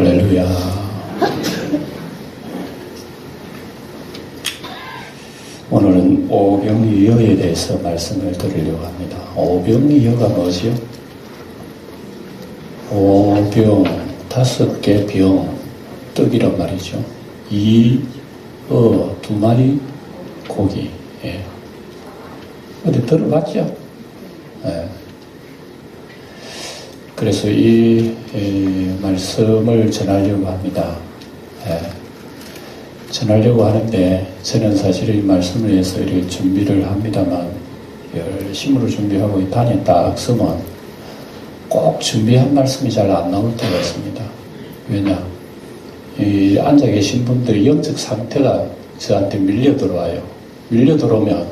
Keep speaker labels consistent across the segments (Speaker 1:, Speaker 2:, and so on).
Speaker 1: 할렐루야. 오늘은 오병이어에 대해서 말씀을 드리려고 합니다. 오병이어가 뭐지요? 오병, 5개 병, 떡이란 말이죠. 이어, 2마리 고기. 예. 어디 들어봤죠? 예. 그래서 이 말씀을 전하려고 합니다. 예. 전하려고 하는데 저는 사실 이 말씀을 위해서 이렇게 준비를 합니다만 열심으로 준비하고 단에 딱 서면 꼭 준비한 말씀이 잘 안 나올 때가 있습니다. 왜냐? 이 앉아 계신 분들의 영적 상태가 저한테 밀려 들어와요. 밀려 들어오면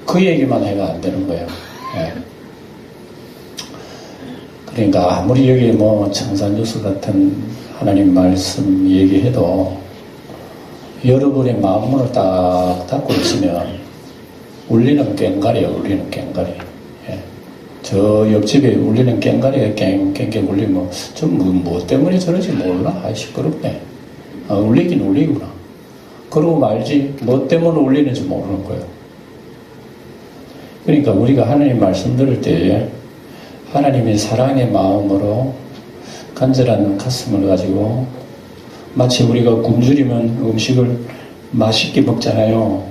Speaker 1: 그 얘기만 해가 안 되는 거예요. 예. 그러니까 아무리 여기 뭐 청산유수 같은 하나님 말씀 얘기해도 여러분의 마음문을 딱 닫고 있으면 울리는 꽹가리예요. 울리는 꽹가리. 예. 저 옆집에 울리는 꽹가리가 꽹꽹 울리면 좀 뭐 때문에 저러지 몰라. 아이 시끄럽네. 아, 울리긴 울리구나. 그러고 말지 뭐 때문에 울리는지 모르는 거예요. 그러니까 우리가 하나님 말씀 들을 때 하나님의 사랑의 마음으로 간절한 가슴을 가지고 마치 우리가 굶주리면 음식을 맛있게 먹잖아요.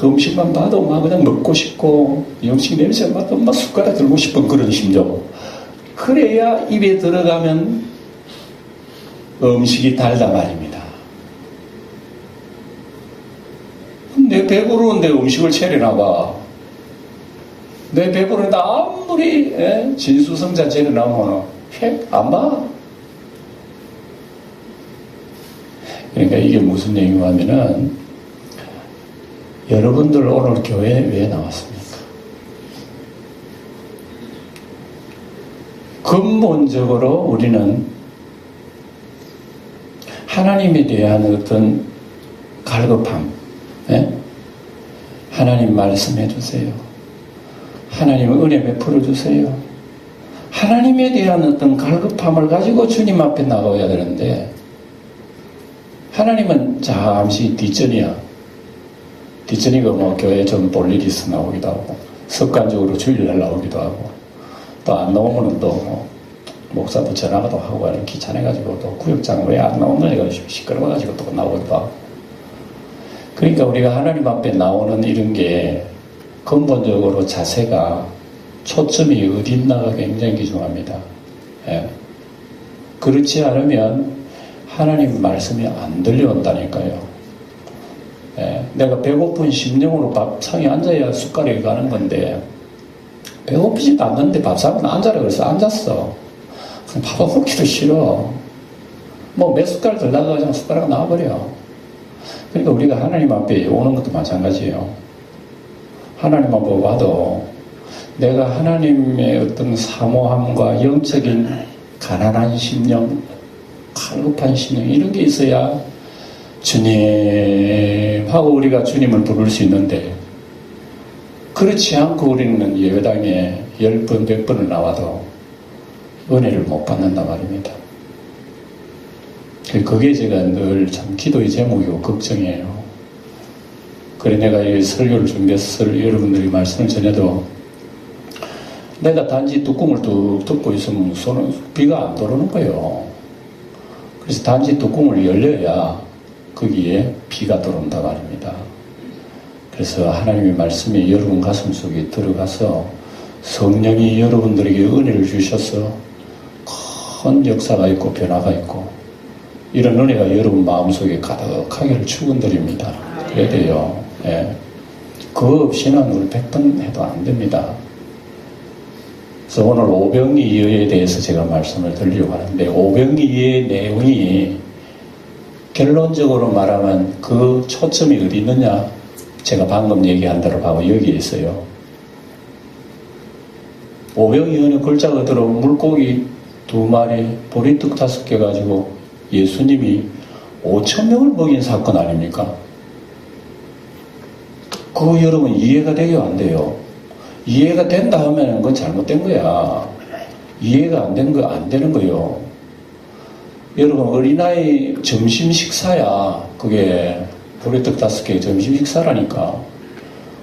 Speaker 1: 음식만 봐도 막 그냥 먹고 싶고 음식 냄새 맡도 막 숟가락 들고 싶은 그런 심정. 그래야 입에 들어가면 음식이 달다 말입니다. 내 배부르는데 음식을 차려놔봐. 내 배부른데 아무리 진수성자 차려놔면 안 봐. 그러니까 이게 무슨 얘기가 하면은 여러분들 오늘 교회에 왜 나왔습니까? 근본적으로 우리는 하나님에 대한 어떤 갈급함, 하나님 말씀해 주세요. 하나님 은혜 베풀어 주세요. 하나님에 대한 어떤 갈급함을 가지고 주님 앞에 나가야 되는데 하나님은 잠시 뒷전이야. 뒷전이가 뭐 교회에 좀 볼 일이 있어 나오기도 하고 습관적으로 주일날 나오기도 하고 또 안 나오면 또 뭐 목사도 전화도 하고 하는 귀찮아가지고 또 구역장 왜 안 나오는 애가 시끄러워가지고 또 나오기도 하고. 그러니까 우리가 하나님 앞에 나오는 이런 게 근본적으로 자세가 초점이 어디 있나가 굉장히 귀중합니다. 예. 그렇지 않으면 하나님 말씀이 안 들려온다니까요. 예. 내가 배고픈 심령으로 밥상에 앉아야 숟가락이 가는 건데 배고프지도 않는데 밥상에 앉아라 그래서 앉았어. 밥 먹기도 싫어. 뭐 몇 숟갈 들다가 그냥 숟가락 나와버려. 그러니까 우리가 하나님 앞에 오는 것도 마찬가지예요. 하나님 앞에 와도 내가 하나님의 어떤 사모함과 영적인 가난한 심령, 갈급한 심령 이런 게 있어야 주님 하고 우리가 주님을 부를 수 있는데 그렇지 않고 우리는 예배당에 10번, 100번을 나와도 은혜를 못 받는단 말입니다. 그게 제가 늘 참 기도의 제목이고 걱정이에요. 그래 내가 이 설교를 준비해서 여러분들이 말씀을 전해도 내가 단지 뚜껑을 뚝 덮고 있으면 손은 비가 안 들어오는 거예요. 그래서 단지 뚜껑을 열려야 거기에 비가 들어온다 말입니다. 그래서 하나님의 말씀이 여러분 가슴 속에 들어가서 성령이 여러분들에게 은혜를 주셔서 큰 역사가 있고 변화가 있고 이런 은혜가 여러분 마음속에 가득하기를 축원드립니다. 그래야 돼요. 예. 그거 없이는 우리 100번 해도 안 됩니다. 그래서 오늘 오병이어에 대해서 제가 말씀을 드리려고 하는데 오병이어의 내용이 결론적으로 말하면 그 초점이 어디 있느냐? 제가 방금 얘기한 대로 바로 여기에 있어요. 오병이어는 글자 그대로 물고기 2마리, 보리떡 5개 가지고 예수님이 5,000명을 먹인 사건 아닙니까? 그거 여러분 이해가 돼요? 안 돼요? 이해가 된다 하면 그건 잘못된 거야. 이해가 안 되는 거예요. 여러분, 어린아이 점심 식사야. 그게 보리떡 5개 점심 식사라니까.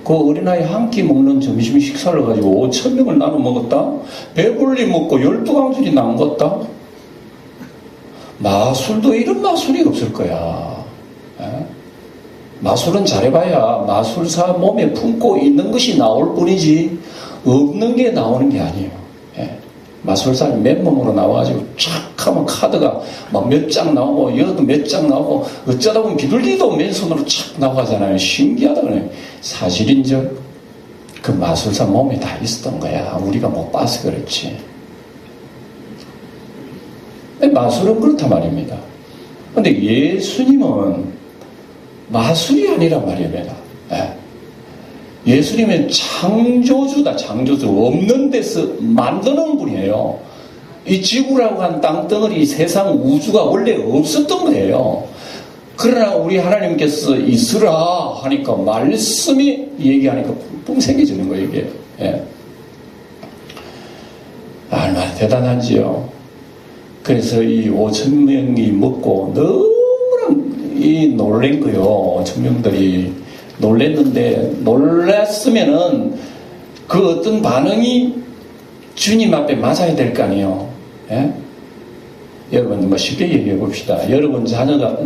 Speaker 1: 그 어린아이 한 끼 먹는 점심 식사를 가지고 5,000명을 나눠 먹었다? 배불리 먹고 12강줄이 남겼다? 마술도 이런 마술이 없을 거야. 에? 마술은 잘해봐야 마술사 몸에 품고 있는 것이 나올 뿐이지 없는 게 나오는 게 아니에요. 예. 마술사는 맨몸으로 나와가지고 촥 하면 카드가 막 몇 장 나오고 여도 몇 장 나오고 어쩌다 보면 비둘기도 맨손으로 촥 나가잖아요. 신기하다 그래. 사실인즉 그 마술사 몸에 다 있었던 거야. 우리가 못 봐서 그렇지. 마술은 그렇단 말입니다. 근데 예수님은 마술이 아니란 말입니다. 예수님은 창조주다. 창조주. 없는 데서 만드는 분이에요. 이 지구라고 한 땅덩어리 세상 우주가 원래 없었던 거예요. 그러나 우리 하나님께서 있으라 하니까 말씀이 얘기하니까 뿜 생겨지는 거예요. 이게. 얼마나 대단한지요. 그래서 이 5,000명이 먹고 너무나 놀란 거요. 5,000명들이 놀랬는데, 놀랐으면은 그 어떤 반응이 주님 앞에 맞아야 될 거 아니에요. 예? 여러분, 뭐 쉽게 얘기해 봅시다. 여러분 자녀가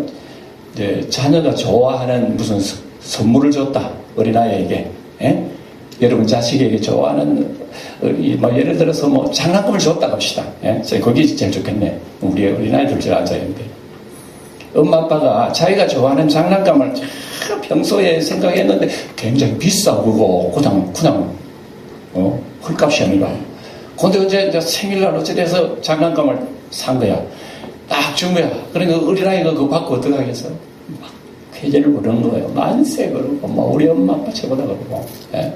Speaker 1: 좋아하는 무슨 선물을 줬다. 어린아이에게. 예? 여러분 자식에게 좋아하는 뭐 예를 들어서 뭐 장난감을 줬다 합시다. 예? 거기 제일 좋겠네. 우리 어린아이들 제일 앉아야 되는데. 엄마 아빠가 자기가 좋아하는 장난감을 평소에 생각했는데 굉장히 비싸고 그냥 헐값이 아니라. 근데 이제 생일날 어찌돼서 장난감을 산 거야. 딱 준 거야. 그러니까 어린아이가 그거 받고 어떡 하겠어? 막 회개를 부르는 거예요. 만세 그러고 뭐 우리 엄마 아빠 최고다 그러고. 예.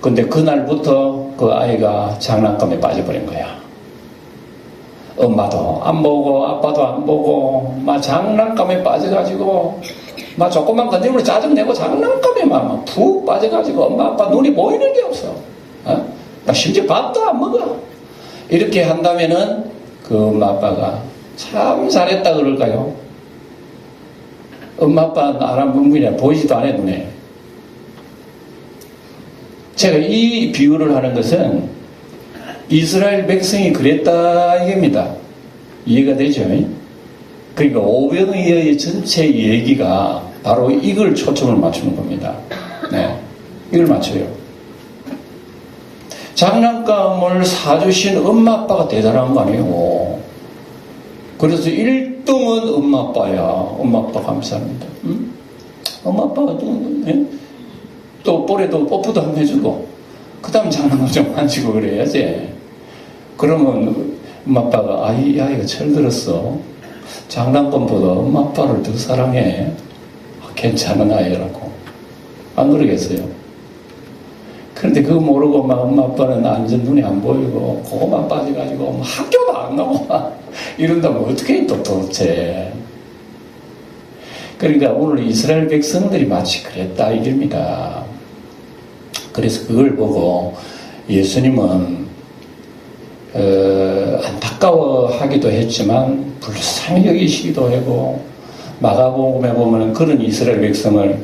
Speaker 1: 근데 그날부터 그 아이가 장난감에 빠져버린 거야. 엄마도 안 보고 아빠도 안 보고 막 장난감에 빠져가지고 막 조금만 건드리면 짜증내고 장난감에만 푹 빠져가지고 엄마 아빠 눈이 보이는 게 없어. 막 심지어 밥도 안 먹어. 이렇게 한다면은 그 엄마 아빠가 참 잘했다 그럴까요? 엄마 아빠 나랑 분분이나 보이지도 않아 눈에. 제가 이 비유를 하는 것은 이스라엘 백성이 그랬다 이겁니다. 이해가 되죠? 그러니까 오병이어의 전체 얘기가 바로 이걸 초점을 맞추는 겁니다. 네, 이걸 맞춰요. 장난감을 사주신 엄마 아빠가 대단한 거 아니에요. 그래서 1등은 엄마 아빠야. 엄마 아빠 감사합니다. 응? 엄마 아빠가 또 볼에도 뽀뽀도 한번 해주고 그 다음 장난감 좀 만지고 그래야지. 그러면 엄마 아빠가 이 아이가 철들었어. 장난감보다 엄마 아빠를 더 사랑해. 괜찮은 아이라고. 안 그러겠어요? 그런데 그거 모르고 막 엄마 아빠는 완전 눈이 안 보이고 그거만 빠져가지고 막 학교도 안 가고 막 이런다면 어떻게 해 또 도대체. 그러니까 오늘 이스라엘 백성들이 마치 그랬다 이겁니다. 그래서 그걸 보고 예수님은 안타까워하기도 했지만 불쌍히 여기시기도 하고 마가복음에 보면 그런 이스라엘 백성을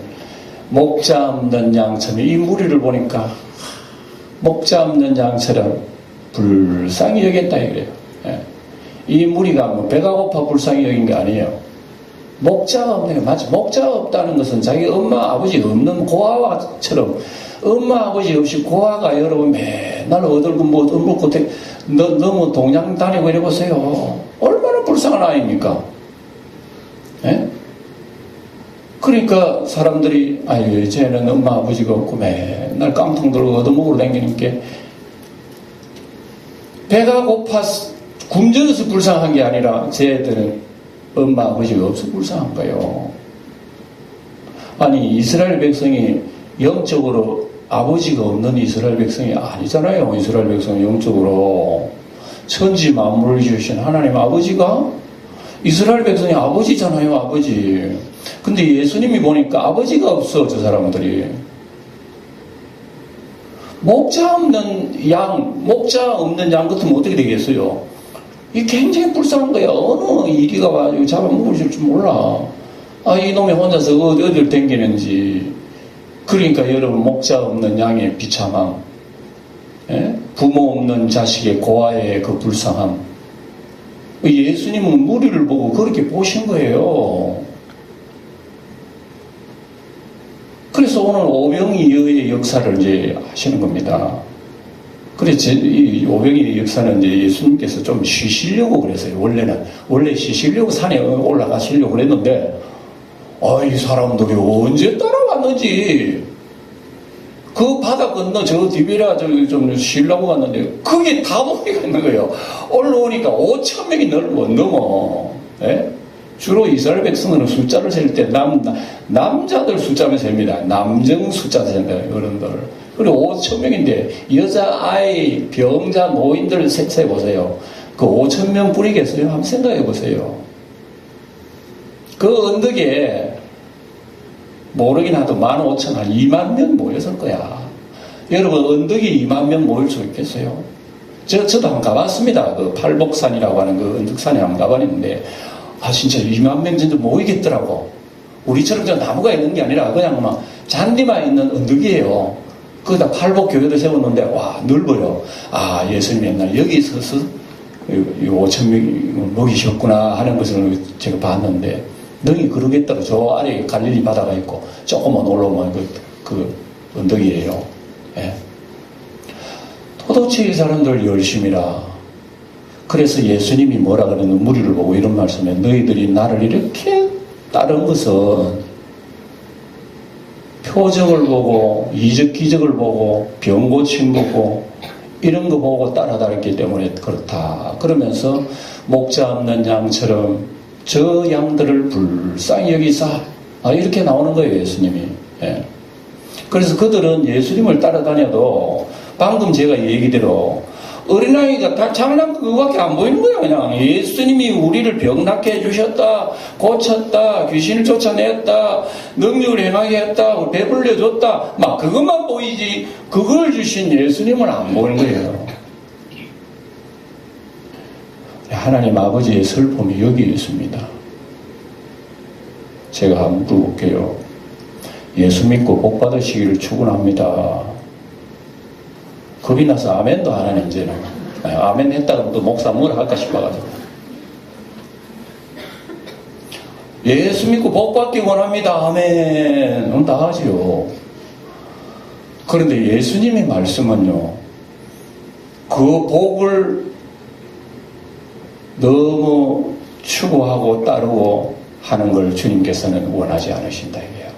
Speaker 1: 목자 없는 양처럼 이 무리를 보니까 목자 없는 양처럼 불쌍히 여겼다 이래요. 이 무리가 뭐 배가 고파 불쌍히 여긴 게 아니에요. 목자가 없는 게 맞죠. 목자가 없다는 것은 자기 엄마 아버지 없는 고아와처럼 엄마 아버지 없이 고아가 여러분 맨날 어들고 뭐 얻어먹고 너무 동양 다니고 이래보세요. 얼마나 불쌍한 아이입니까? 예? 그러니까 사람들이 아유 쟤는 엄마 아버지가 없고 맨날 깡통 들고 얻어먹으러 다니는 게 배가 고파 굶주려서 불쌍한 게 아니라 쟤들은 엄마 아버지가 없어 불쌍한 거예요. 아니 이스라엘 백성이 영적으로 아버지가 없는 이스라엘 백성이 아니잖아요. 이스라엘 백성은 영적으로 천지 만물을 지으신 하나님 아버지가 이스라엘 백성이 아버지잖아요. 아버지. 근데 예수님이 보니까 아버지가 없어. 저 사람들이. 목자 없는 양 같으면 어떻게 되겠어요? 이 굉장히 불쌍한 거야. 어느 이리가 와가지고 잡아먹을 줄 몰라. 이놈이 혼자서 어디를 댕기는지. 그러니까 여러분, 목자 없는 양의 비참함, 예? 부모 없는 자식의 고아의 그 불쌍함. 예수님은 무리를 보고 그렇게 보신 거예요. 그래서 오늘 오병이어의 역사를 이제 하시는 겁니다. 그래서 이 오병이어의 역사는 이제 예수님께서 좀 쉬시려고 그랬어요. 원래 쉬시려고 산에 올라가시려고 그랬는데, 이 사람들이 언제 따라왔는지, 그 바다 건너 저 디베라 좀 쉬려고 갔는데, 그게 다 모이가 있는 거예요. 올라오니까 5,000명이 넘어. 예? 주로 이스라엘 백성들은 숫자를 셀 때 남자들 숫자만 셉니다. 남정 숫자 센다, 어른들. 그리고 5,000명인데 여자, 아이, 병자, 노인들 세보세요. 그 5,000명 뿌리겠어요? 한번 생각해 보세요. 그 언덕에 모르긴 하도 15,000, 한 2만 명 모였을 거야. 여러분, 언덕이 2만 명 모일 수 있겠어요? 저도 한번 가봤습니다. 그 팔복산이라고 하는 그 언덕산에 한번 가봤는데, 진짜 2만 명 정도 모이겠더라고. 우리처럼 저 나무가 있는 게 아니라 그냥 막 잔디만 있는 언덕이에요. 거기다 팔복교회도 세웠는데, 와, 넓어요. 예수님 옛날 여기 서서 5,000명이 먹이셨구나 하는 것을 제가 봤는데, 능히 그러겠더라. 저 아래 갈릴리 바다가 있고, 조금만 올라오면 그 언덕이에요. 예. 도대체 이 사람들 열심이라. 그래서 예수님이 뭐라 그러는 무리를 보고 이런 말씀에, 너희들이 나를 이렇게 따른 것은 표적을 보고 이적 기적을 보고 병 고친 거고 이런 거 보고 따라다녔기 때문에 그렇다. 그러면서 목자 없는 양처럼 저 양들을 불쌍히 여기사, 이렇게 나오는 거예요, 예수님이. 예. 그래서 그들은 예수님을 따라다녀도 방금 제가 얘기대로 어린아이가 다 장난 그거밖에 안 보이는 거야. 그냥 예수님이 우리를 병낫게 해주셨다, 고쳤다, 귀신을 쫓아냈다, 능력을 행하게 했다, 배불려 줬다, 막 그것만 보이지 그걸 주신 예수님은 안 보이는 거예요. 하나님 아버지의 슬픔이 여기 있습니다. 제가 한번 물어볼게요. 예수 믿고 복 받으시기를 축원합니다. 겁이 나서 아멘도 안 하네, 이제는. 아멘 했다가 또 목사 뭐라 할까 싶어가지고. 예수 믿고 복 받기 원합니다. 아멘. 다 하지요. 그런데 예수님의 말씀은요, 그 복을 너무 추구하고 따르고 하는 걸 주님께서는 원하지 않으신다, 이게요.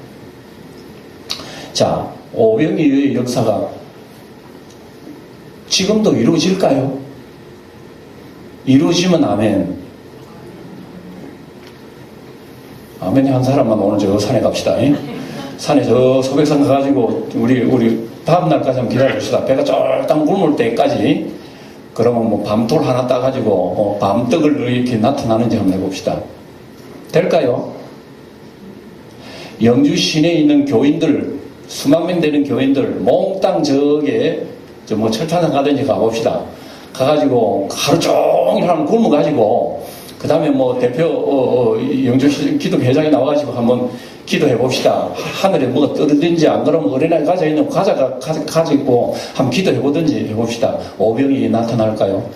Speaker 1: 자, 오병이어의 역사가 지금도 이루어질까요? 이루어지면 아멘. 아멘이 한 사람만 오늘 저 산에 갑시다. 산에 저 소백산 가가지고 우리 다음날까지 한번 기다려줍시다. 배가 쫄딱 굶을 때까지. 그러면 뭐 밤돌 하나 따가지고 밤떡을 이렇게 나타나는지 한번 해봅시다. 될까요? 영주 시내에 있는 교인들, 수만 명 되는 교인들 몽땅 저게 뭐 철판산 가든지 가봅시다. 가가지고 하루 종일 한번 굶어가지고 그 다음에 뭐 대표 영주 기독회장이 나와가지고 한번 기도해 봅시다. 하늘에 뭐가 떨어지는지 안 그러면 어린아이 가져 있는 과자가 가지고 한번 기도해 보든지 해봅시다. 오병이 나타날까요?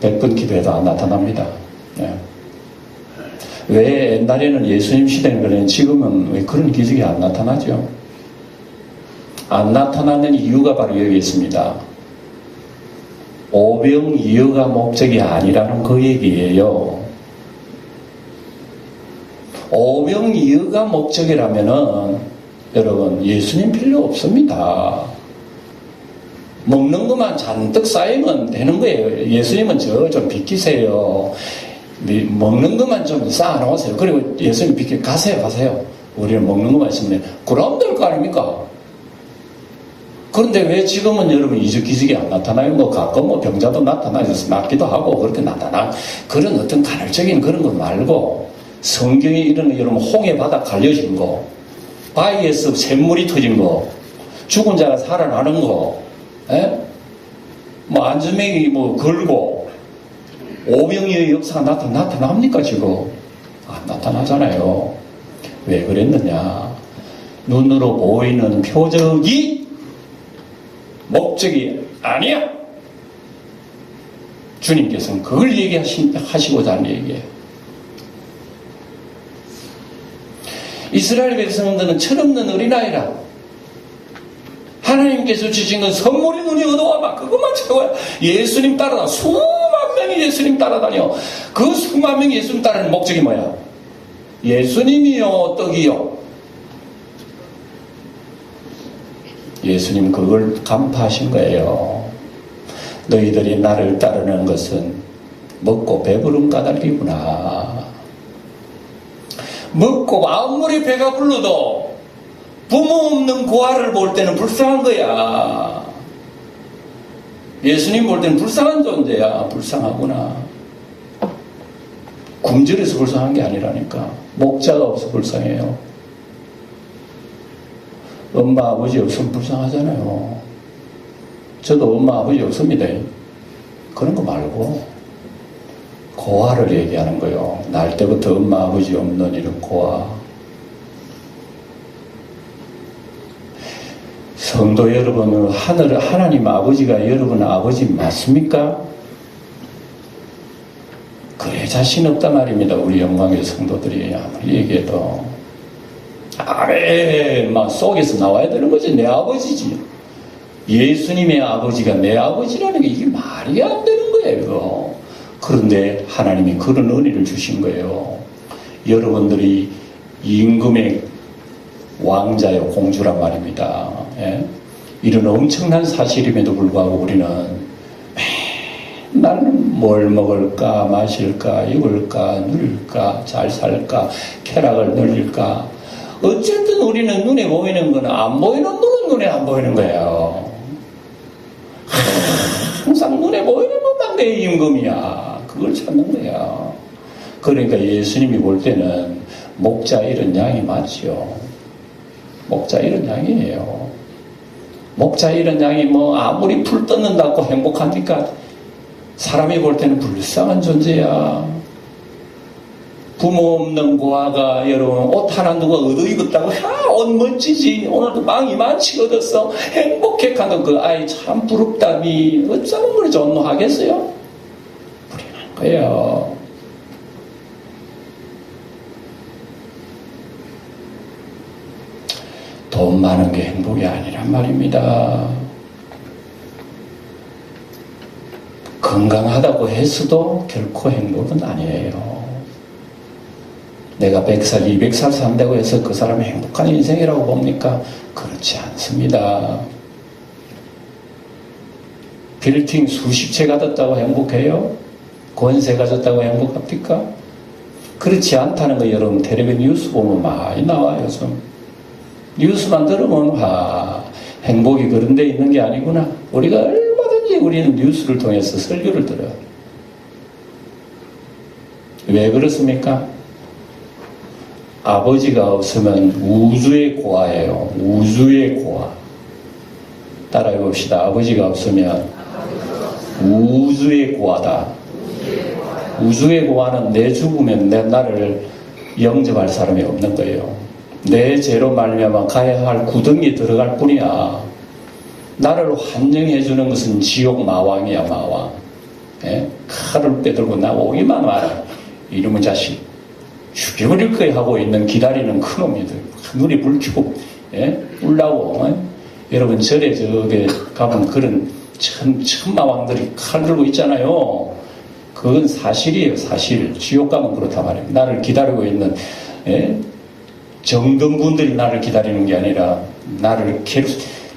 Speaker 1: 100번 기도해도 안 나타납니다. 네. 왜 옛날에는 예수님 시대는 그랬는데 지금은 왜 그런 기적이 안 나타나죠? 안 나타나는 이유가 바로 여기 있습니다. 오병이어가 목적이 아니라는 그 얘기예요. 오병이어가 목적이라면은 여러분 예수님 필요 없습니다. 먹는 것만 잔뜩 쌓이면 되는 거예요. 예수님은 저 좀 비키세요. 먹는 것만 좀 쌓아놓으세요. 그리고 예수님 비키 가세요. 우리는 먹는 것만 있으면 그럼 될 거 아닙니까? 그런데 왜 지금은 여러분 이적 기적이 안 나타나요? 뭐 가끔 뭐 병자도 나타나서 낫기도 하고 그렇게 나타나 그런 어떤 간헐적인 그런 거 말고 성경에 이런 거 여러분 홍해 바다 갈려진 거, 바위에서 샘물이 터진 거, 죽은 자가 살아나는 거, 에? 뭐 안전명이 뭐 걸고 오병이의 역사가 나타납니까 지금? 안 나타나잖아요. 왜 그랬느냐? 눈으로 보이는 표적이 목적이 아니야. 주님께서는 그걸 얘기하시고자 하는 얘기예요. 이스라엘 백성들은 철없는 어린아이라. 하나님께서 주신 건 선물이 눈이 어두워봐. 그것만 최고야. 예수님 따라다. 수만 명이 예수님 따라다녀. 그 수만 명이 예수님 따르는 목적이 뭐야? 예수님이요, 떡이요. 예수님 그걸 간파하신 거예요. 너희들이 나를 따르는 것은 먹고 배부른 까닭이구나. 먹고 아무리 배가 불러도 부모 없는 고아를 볼 때는 불쌍한 거야. 예수님 볼 때는 불쌍한 존재야. 불쌍하구나. 굶주려서 불쌍한 게 아니라니까. 목자가 없어 불쌍해요. 엄마 아버지 없으면 불쌍하잖아요. 저도 엄마 아버지 없습니다. 그런 거 말고 고아를 얘기하는 거예요. 날 때부터 엄마 아버지 없는 이런 고아. 성도 여러분, 하나님 아버지가 여러분 아버지 맞습니까? 그래 자신 없단 말입니다. 우리 영광의 성도들이 아무리 얘기해도 막 속에서 나와야 되는 거지. 내 아버지지. 예수님의 아버지가 내 아버지라는 게 이게 말이 안 되는 거예요. 그런데 하나님이 그런 은혜를 주신 거예요. 여러분들이 임금의 왕자요 공주란 말입니다. 예? 이런 엄청난 사실임에도 불구하고 우리는 맨날 뭘 먹을까 마실까 입을까 누릴까 잘 살까 쾌락을 누릴까 어쨌든 우리는 눈에 보이는 거는 안 보이는 눈은 눈에 안 보이는 거예요. 항상 눈에 보이는 것만 내 임금이야. 그걸 찾는 거야. 그러니까 예수님이 볼 때는 목자 이런 양이 맞죠. 목자 이런 양이에요. 목자 이런 양이 뭐 아무리 풀 뜯는다고 행복합니까? 사람이 볼 때는 불쌍한 존재야. 부모 없는 고아가 여러분 옷 하나 누가 얻어 입었다고 옷 멋지지 오늘도 빵 이만치 얻었어 행복해 하는 그 아이 참 부럽다니 어쩌면 그래 존노하겠어요? 불행한 거예요. 돈 많은 게 행복이 아니란 말입니다. 건강하다고 해서도 결코 행복은 아니에요. 내가 100살, 200살 산다고 해서 그 사람이 행복한 인생이라고 봅니까? 그렇지 않습니다. 빌딩 수십 채 가졌다고 행복해요? 권세 가졌다고 행복합니까? 그렇지 않다는 거 여러분 텔레비 뉴스 보면 많이 나와요. 요즘. 뉴스만 들으면 행복이 그런 데 있는 게 아니구나. 우리가 얼마든지 우리는 뉴스를 통해서 설교를 들어요. 왜 그렇습니까? 아버지가 없으면 우주의 고아예요. 우주의 고아. 따라해 봅시다. 아버지가 없으면 우주의 고아다. 우주의 고아는 내 죽으면 나를 영접할 사람이 없는 거예요. 내 죄로 말미암아 가야 할 구덩이에 들어갈 뿐이야. 나를 환영해 주는 것은 지옥 마왕이야. 마왕. 예? 칼을 빼들고 나오기만 와라. 이놈의 자식. 죽여버릴 거야 하고 있는 기다리는 큰 놈이들. 눈이 불켜고, 예? 울라고. 여러분, 절에 저게 가면 그런 천마왕들이 칼 들고 있잖아요. 그건 사실이에요, 사실. 지옥 가면 그렇단 말이에요. 나를 기다리고 있는, 예? 정등분들이 나를 기다리는 게 아니라, 나를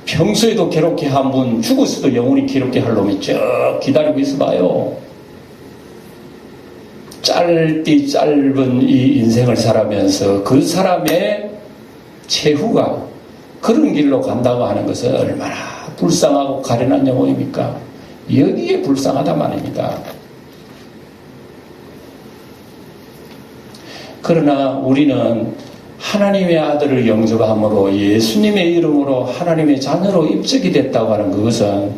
Speaker 1: 평소에도 괴롭게 한 분, 죽었어도 영원히 괴롭게 할 놈이 쭉 기다리고 있어 봐요. 짧은 이 인생을 살아면서 그 사람의 최후가 그런 길로 간다고 하는 것은 얼마나 불쌍하고 가련한 영혼입니까? 여기에 불쌍하단 말입니다. 그러나 우리는 하나님의 아들을 영접함으로 예수님의 이름으로 하나님의 자녀로 입적이 됐다고 하는 그것은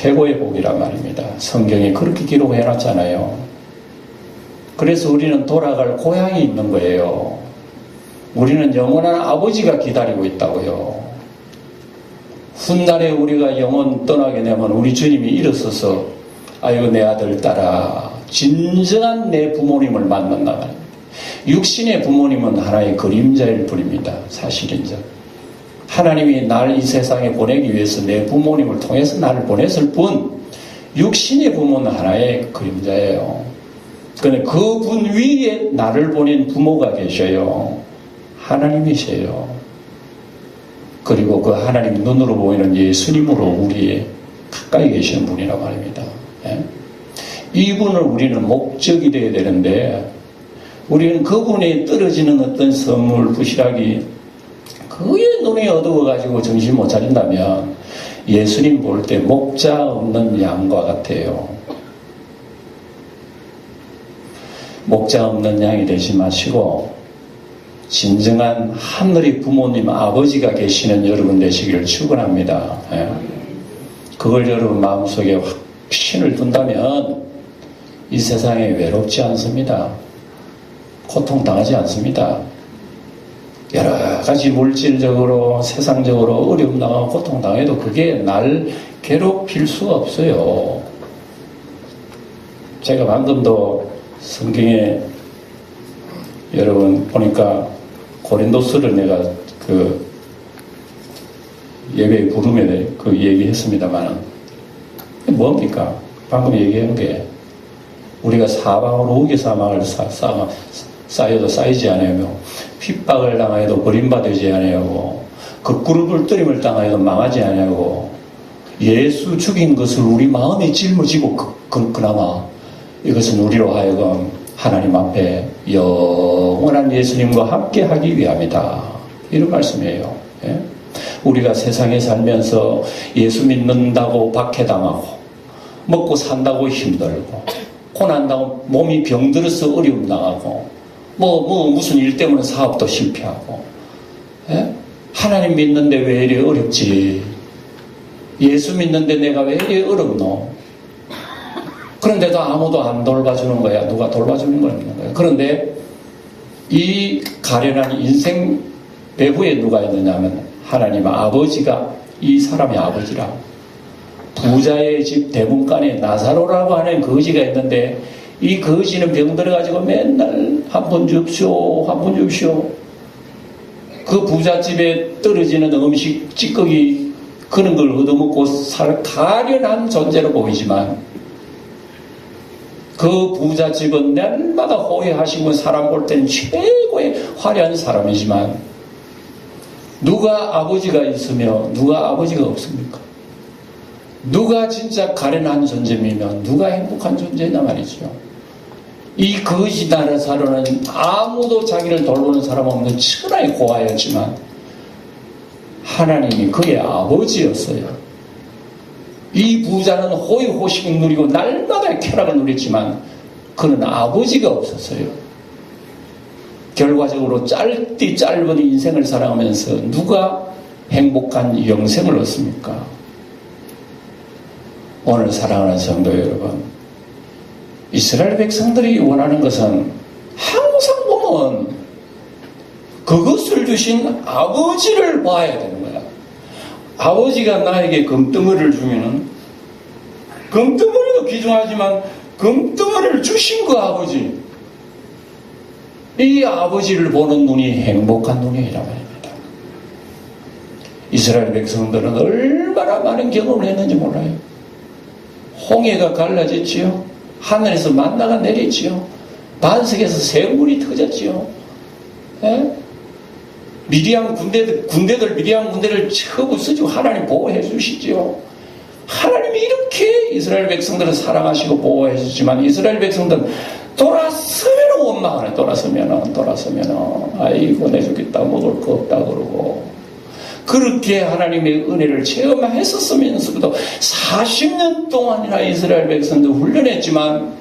Speaker 1: 최고의 복이란 말입니다. 성경에 그렇게 기록해놨잖아요. 그래서 우리는 돌아갈 고향이 있는 거예요. 우리는 영원한 아버지가 기다리고 있다고요. 훗날에 우리가 영원 떠나게 되면 우리 주님이 일어서서 아이고 내 아들 딸아, 진정한 내 부모님을 만난다 말입니다. 육신의 부모님은 하나의 그림자일 뿐입니다. 사실인즉 하나님이 날 이 세상에 보내기 위해서 내 부모님을 통해서 나를 보냈을 뿐, 육신의 부모는 하나의 그림자예요. 그런데 그분 위에 나를 보낸 부모가 계셔요. 하나님이세요. 그리고 그 하나님 눈으로 보이는 예수님으로 우리 가까이 계시는 분이란 말입니다. 예? 이분을 우리는 목적이 되어야 되는데, 우리는 그분에 떨어지는 어떤 선물, 부실하기, 그의 눈이 어두워가지고 정신 못 차린다면 예수님 볼 때 목자 없는 양과 같아요. 목자 없는 양이 되지 마시고 진정한 하늘의 부모님 아버지가 계시는 여러분 되시기를 축원합니다. 예. 그걸 여러분 마음속에 확신을 둔다면 이 세상에 외롭지 않습니다. 고통당하지 않습니다. 여러 가지 물질적으로 세상적으로 어려움 당하고 고통당해도 그게 날 괴롭힐 수가 없어요. 제가 방금도 성경에 여러분 보니까 고린도서를 내가 그 예배 부름에 그 얘기했습니다만 뭡니까? 방금 얘기한 게 우리가 사방으로 우기사망을 쌓여도 쌓이지 않으며 핍박을 당하여도 버림받지 않으고 거꾸로 떨림을 당하여도 망하지 않으고 예수 죽인 것을 우리 마음에 짊어지고 그나마 이것은 우리로 하여금 하나님 앞에 영원한 예수님과 함께 하기 위함이다. 이런 말씀이에요. 예? 우리가 세상에 살면서 예수 믿는다고 박해당하고 먹고 산다고 힘들고 고난당하고 몸이 병들어서 어려움 당하고 무슨 일 때문에 사업도 실패하고 예? 하나님 믿는데 왜 이리 어렵지? 예수 믿는데 내가 왜 이리 어렵노? 그런데도 아무도 안 돌봐주는 거야. 누가 돌봐주는 건 없는 거야. 그런데 이 가련한 인생 배후에 누가 있느냐면 하나님 아버지가 이 사람의 아버지라. 부자의 집 대문간에 나사로라고 하는 거지가 있는데 이 거지는 병들어가지고 맨날 한 번 줍쇼 한 번 줍쇼. 그 부잣집에 떨어지는 음식 찌꺼기 그런 걸 얻어먹고 살 가련한 존재로 보이지만 그 부잣집은 날마다 호의하시고 사람 볼 때는 최고의 화려한 사람이지만 누가 아버지가 있으며 누가 아버지가 없습니까? 누가 진짜 가련한 존재이며 누가 행복한 존재냐 말이죠. 이 거지 나라사로는 아무도 자기를 돌보는 사람 없는 천하의 고아였지만 하나님이 그의 아버지였어요. 이 부자는 호의호식 누리고 날마다 쾌락을 누렸지만 그는 아버지가 없었어요. 결과적으로 짧은 인생을 살아가면서 누가 행복한 영생을 얻습니까? 오늘 사랑하는 성도 여러분, 이스라엘 백성들이 원하는 것은 항상 보면 그것을 주신 아버지를 봐야 되는 거야. 아버지가 나에게 금덩어리를 주면은 금덩어리도 귀중하지만 금덩어리를 주신 그 아버지, 이 아버지를 보는 눈이 행복한 눈이란 말입니다. 이스라엘 백성들은 얼마나 많은 경험을 했는지 몰라요. 홍해가 갈라졌지요. 하늘에서 만나가 내렸지요. 반석에서 새물이 터졌지요. 예? 미디안 군대들 미디안 군대를 처부 쓰시고 하나님 보호해 주시지요. 하나님이 이렇게 이스라엘 백성들을 사랑하시고 보호해 주시지만 이스라엘 백성들은 돌아서면 원망하네. 돌아서면 아이고 내 죽겠다 먹을 거 없다 그러고 그렇게 하나님의 은혜를 체험했었으면서도 40년 동안이나 이스라엘 백성들 훈련했지만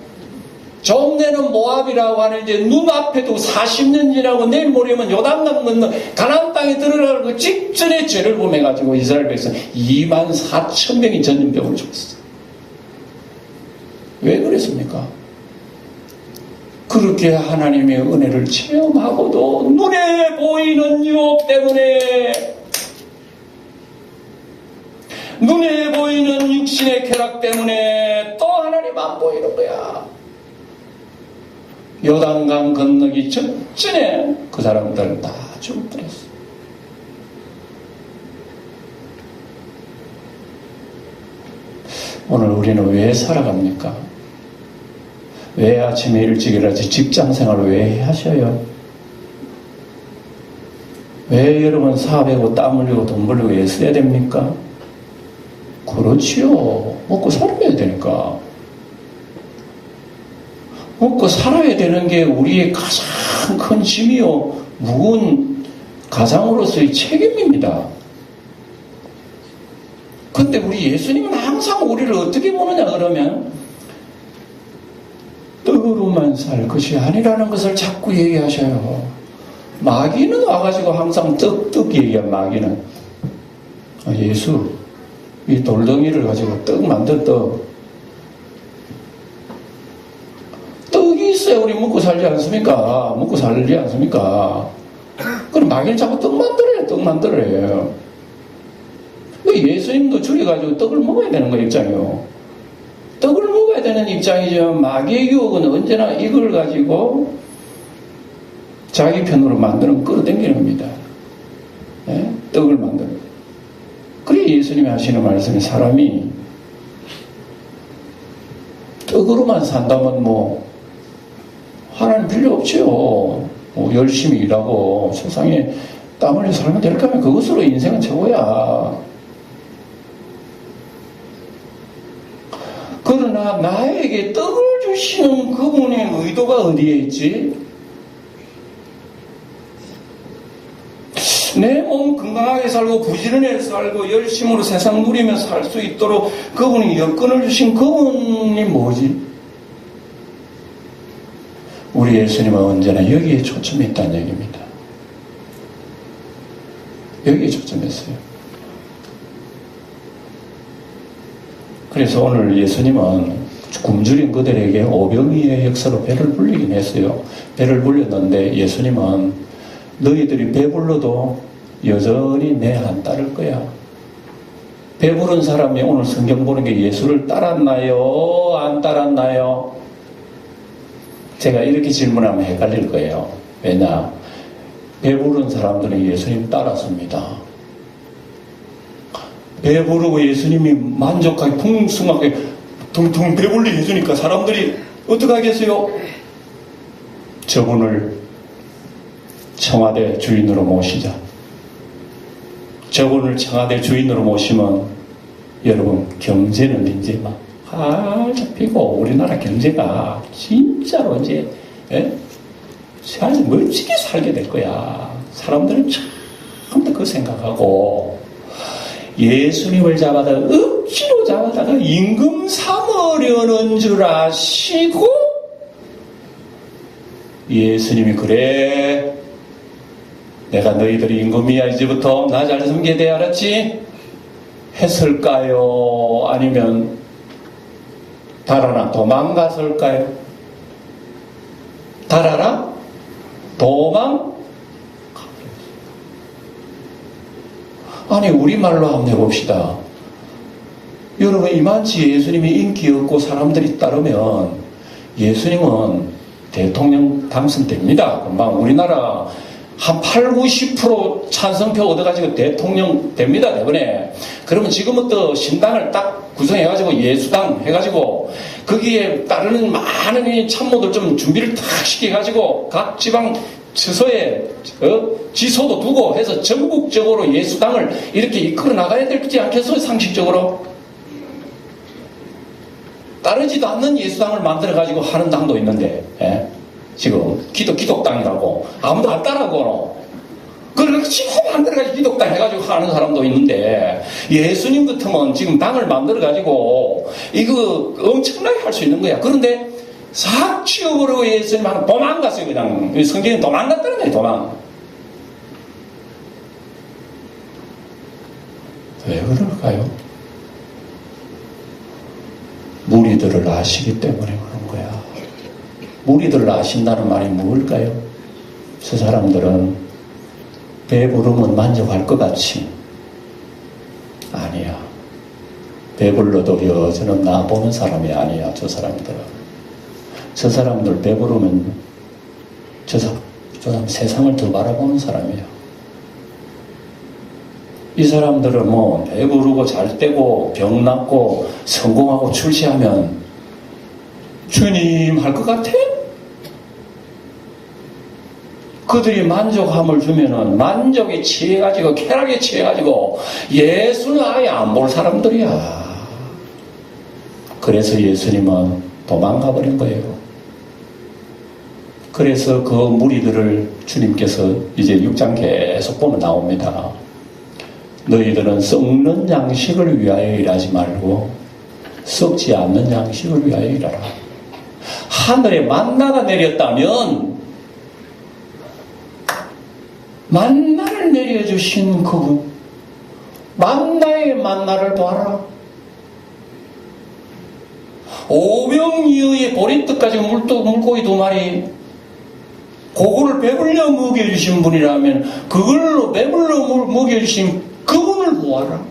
Speaker 1: 좀내는 모압이라고 하는 이제 눈앞에도 40년 지나고 내일 모레면 요단강 건너 가나안 땅에 들어가는 그 직전에 죄를 범해가지고 이스라엘 백성 24,000명이 전염병을 죽었어. 왜 그랬습니까? 그렇게 하나님의 은혜를 체험하고도 눈에 보이는 유혹 때문에, 눈에 보이는 육신의 쾌락 때문에 또 하나님 안 보이는 거야. 요단강 건너기 직전에 그 사람들 다 죽어버렸어. 오늘 우리는 왜 살아갑니까? 왜 아침에 일찍 일어나서 직장 생활을 왜 하셔요? 왜 여러분 사업하고 땀 흘리고 돈 벌리고 왜 써야 됩니까? 그렇지요. 먹고 살아야 되니까. 먹고 살아야 되는 게 우리의 가장 큰 짐이요, 무거운 가장으로서의 책임입니다. 근데 우리 예수님은 항상 우리를 어떻게 보느냐 그러면 떡으로만 살 것이 아니라는 것을 자꾸 얘기하셔요. 마귀는 와가지고 항상 떡 얘기야. 마귀는 예수 이 돌덩이를 가지고 떡 만들 떡이 있어야 우리 먹고 살지 않습니까? 먹고 살지 않습니까? 그럼 마귀는 자꾸 떡 만들어요. 예수님도 줄여가지고 떡을 먹어야 되는 거 입장이요. 떡을 먹어야 되는 입장이죠. 마귀의 유혹은 언제나 이걸 가지고 자기 편으로 만드는 끌어당기는 겁니다. 네? 떡을 만드는. 그래 예수님이 하시는 말씀이 사람이 떡으로만 산다면 뭐 하나님 필요 없지요. 뭐 열심히 일하고 세상에 땀 흘려 살면 될까 하면 그것으로 인생은 최고야. 그러나 나에게 떡을 주시는 그분의 의도가 어디에 있지? 내 몸 건강하게 살고 부지런하게 살고 열심으로 세상 누리며 살 수 있도록 그분이 여건을 주신 그분이 뭐지? 우리 예수님은 언제나 여기에 초점이 있다는 얘기입니다. 여기에 초점했어요. 그래서 오늘 예수님은 굶주린 그들에게 오병이의 역사로 배를 불리긴 했어요. 배를 불렸는데 예수님은 너희들이 배불러도 여전히 내 안 따를 거야. 배부른 사람이 오늘 성경 보는 게 예수를 따랐나요? 안 따랐나요? 제가 이렇게 질문하면 헷갈릴 거예요. 왜냐? 배부른 사람들은 예수님 따랐습니다. 배부르고 예수님이 만족하게 풍성하게 둥둥 배불리 해주니까 사람들이 어떻게 하겠어요? 저분을 청와대 주인으로 모시자. 저분을 청와대 주인으로 모시면 여러분 경제는 이제 막 잡히고 우리나라 경제가 진짜로 이제 아주 멋지게 살게 될 거야. 사람들은 처음부터 그 생각하고 예수님을 잡아다가 억지로 잡아다가 임금 삼으려는 줄 아시고 예수님이 그래 내가 너희들이 임금이야 이제부터 나 잘 섬겨야 돼 알았지? 했을까요? 아니면 달아나 도망갔을까요? 달아나 도망? 아니 우리말로 한번 해봅시다. 여러분 이만치 예수님이 인기 없고 사람들이 따르면 예수님은 대통령 당선됩니다. 금방 우리나라 한 8, 90% 찬성표 얻어가지고 대통령 됩니다. 이번에. 그러면 지금부터 신당을 딱 구성해가지고 예수당 해가지고 거기에 따르는 많은 참모들 좀 준비를 탁 시켜가지고 각 지방 처소에 지소도 두고 해서 전국적으로 예수당을 이렇게 이끌어 나가야 되지 않겠어요? 상식적으로. 따르지도 않는 예수당을 만들어가지고 하는 당도 있는데 지금 기독당이라고 아무도 안 따라하고 그걸 지금 만들어가지고 기독당 해가지고 하는 사람도 있는데 예수님 같으면 지금 당을 만들어가지고 이거 엄청나게 할 수 있는 거야. 그런데 싹 치워버리고 예수님은 도망갔어요. 그냥 성경에 도망갔다는 거예요. 도망. 왜 그럴까요? 무리들을 아시기 때문에 그런 거야. 무리들을 아신다는 말이 뭘까요? 저 사람들은 배부르면 만족할 것 같지? 아니야. 배불러도 여전히 나 보는 사람이 아니야. 저 사람들은. 저 사람들 배부르면 저 사람 세상을 더 바라보는 사람이야. 이 사람들은 뭐 배부르고 잘 되고 병 낫고 성공하고 출세하면 주님 할 것 같아? 그들이 만족함을 주면은 만족에 취해가지고 쾌락에 취해가지고 예수는 아예 안 볼 사람들이야. 그래서 예수님은 도망가 버린 거예요. 그래서 그 무리들을 주님께서 이제 6장 계속 보면 나옵니다. 너희들은 썩는 양식을 위하여 일하지 말고 썩지 않는 양식을 위하여 일하라. 하늘에 만나가 내렸다면 만나를 내려주신 그분, 만나의 만나를 봐라. 오병이어의 보리떡까지 물고기 2마리, 그거를 배불려 먹여주신 분이라면 그걸로 배불러 먹여주신 그분을 보아라.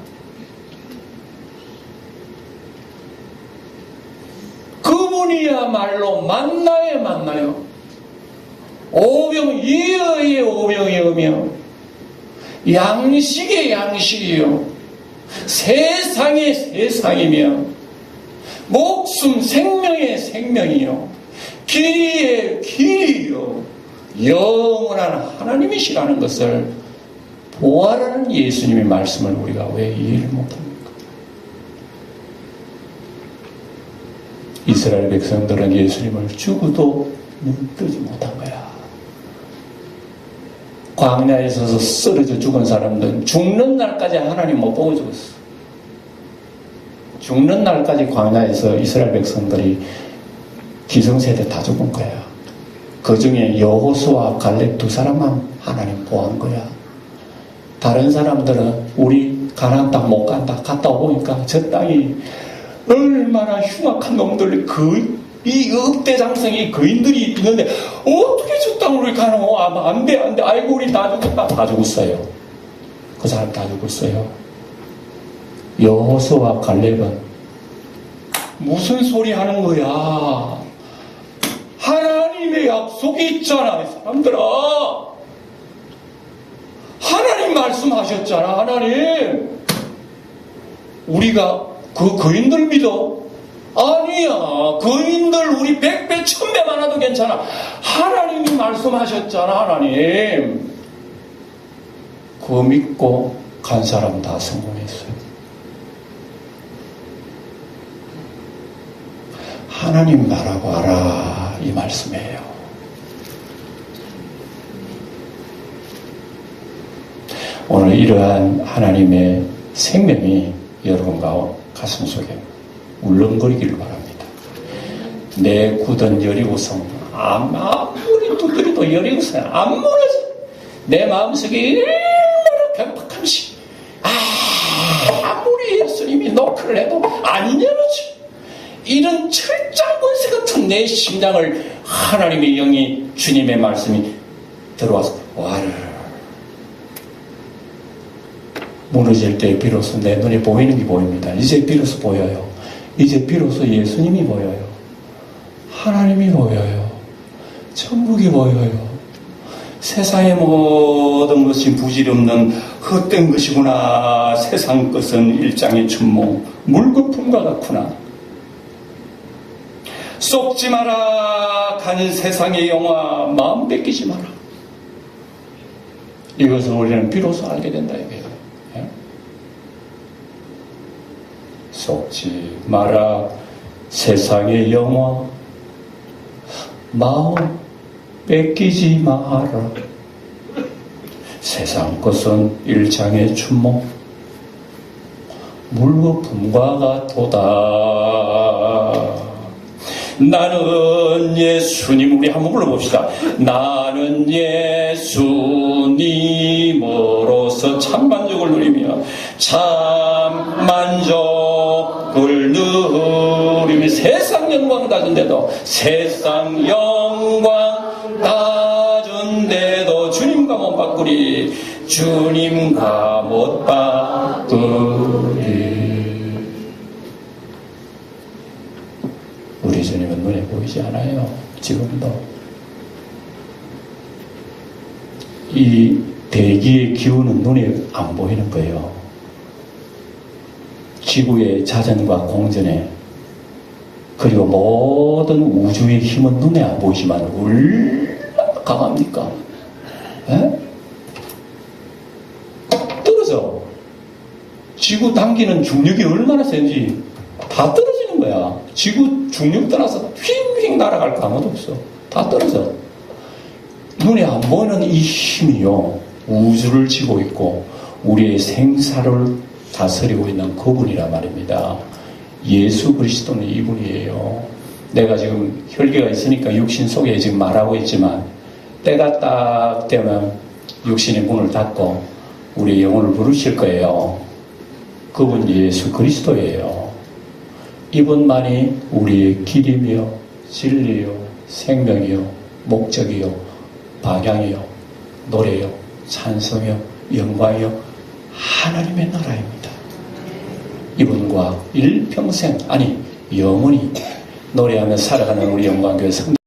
Speaker 1: 그분이야말로 만나에 만나요. 오병이어의 오병이어며 양식의 양식이요, 세상의 세상이며 목숨 생명의 생명이요, 길이의 길이요, 영원한 하나님이시라는 것을 보아라는 예수님의 말씀을 우리가 왜 이해를 못합니까? 이스라엘 백성들은 예수님을 죽어도 눈 뜨지 못한 거야. 광야에 서서 쓰러져 죽은 사람들은 죽는 날까지 하나님 못 보고 죽었어. 죽는 날까지 광야에서 이스라엘 백성들이 기성세대 다 죽은 거야. 그 중에 여호수아 갈렙 2사람만 하나님 보호한 거야. 다른 사람들은 우리 가나안 땅 못 간다, 갔다 오니까 저 땅이 얼마나 흉악한 놈들, 이 억대장성이 거인들이 있는데 어떻게 저 땅으로 가노? 안 돼. 아이고 우리 다 죽었다. 다 죽었어요. 그 사람 다 죽었어요. 여호수아 갈렙은 무슨 소리 하는 거야? 하나님의 약속이 있잖아, 사람들아. 하나님 말씀하셨잖아. 하나님, 우리가 그 거인들 믿어? 아니야. 거인들 우리 100배 1000배 많아도 괜찮아. 하나님이 말씀하셨잖아. 하나님. 그거 믿고 간 사람 다 성공했어요. 하나님 나라고 알아, 이 말씀이에요. 오늘 이러한 하나님의 생명이 여러분과 가슴 속에 울렁거리기를 바랍니다. 내 굳은 여리고성, 아무리 두드려도 여리고성 안 무너져. 내 마음속에 얼마나 편박함시, 아무리 예수님이 노크를 해도 안 열어져. 이런 철장권세 같은 내 심장을 하나님의 영이, 주님의 말씀이 들어와서 와르르 무너질 때 비로소 내 눈에 보이는 게 보입니다. 이제 비로소 보여요. 이제 비로소 예수님이 보여요. 하나님이 보여요. 천국이 보여요. 세상의 모든 것이 부질없는 헛된 것이구나. 세상 것은 일장의 춘몽, 물거품과 같구나. 속지 마라. 간 세상의 영화 마음 뺏기지 마라. 이것을 우리는 비로소 알게 된다 이거예요. 속지 마라. 세상의 영화 마음 뺏기지 마라. 세상 것은 일장의 춘몽, 물거품과 같도다. 나는 예수님, 우리 한번 불러봅시다. 나는 예수님으로서 참만족을 누리며 참만족을 누리며 세상 영광 다 준대도, 세상 영광 다 준대도 주님과 못 바꾸리, 주님과 못 바꾸리. 우리 주님은 눈에 보이지 않아요. 지금도 이 대기의 기운은 눈에 안 보이는 거예요. 지구의 자전과 공전에, 그리고 모든 우주의 힘은 눈에 안 보이지만 얼마나 강합니까? 에? 떨어져. 지구 당기는 중력이 얼마나 센지 다 떨어지는 거야. 지구 중력 떠나서 휙휙 날아갈 거 아무도 없어. 다 떨어져. 눈에 안 보이는 이 힘이요, 우주를 지고 있고 우리의 생사를 다스리고 있는 그분이라 말입니다. 예수 그리스도는 이분이에요. 내가 지금 혈기가 있으니까 육신 속에 지금 말하고 있지만, 때가 딱 되면 육신의 문을 닫고 우리의 영혼을 부르실 거예요. 그분 예수 그리스도예요. 이분만이 우리의 길이며 진리요 생명이요 목적이요 방향이요 노래요 찬송이요 영광이요 하나님의 나라입니다. 이분과 일평생, 아니 영원히 노래하며 살아가는 우리 영광교회 성도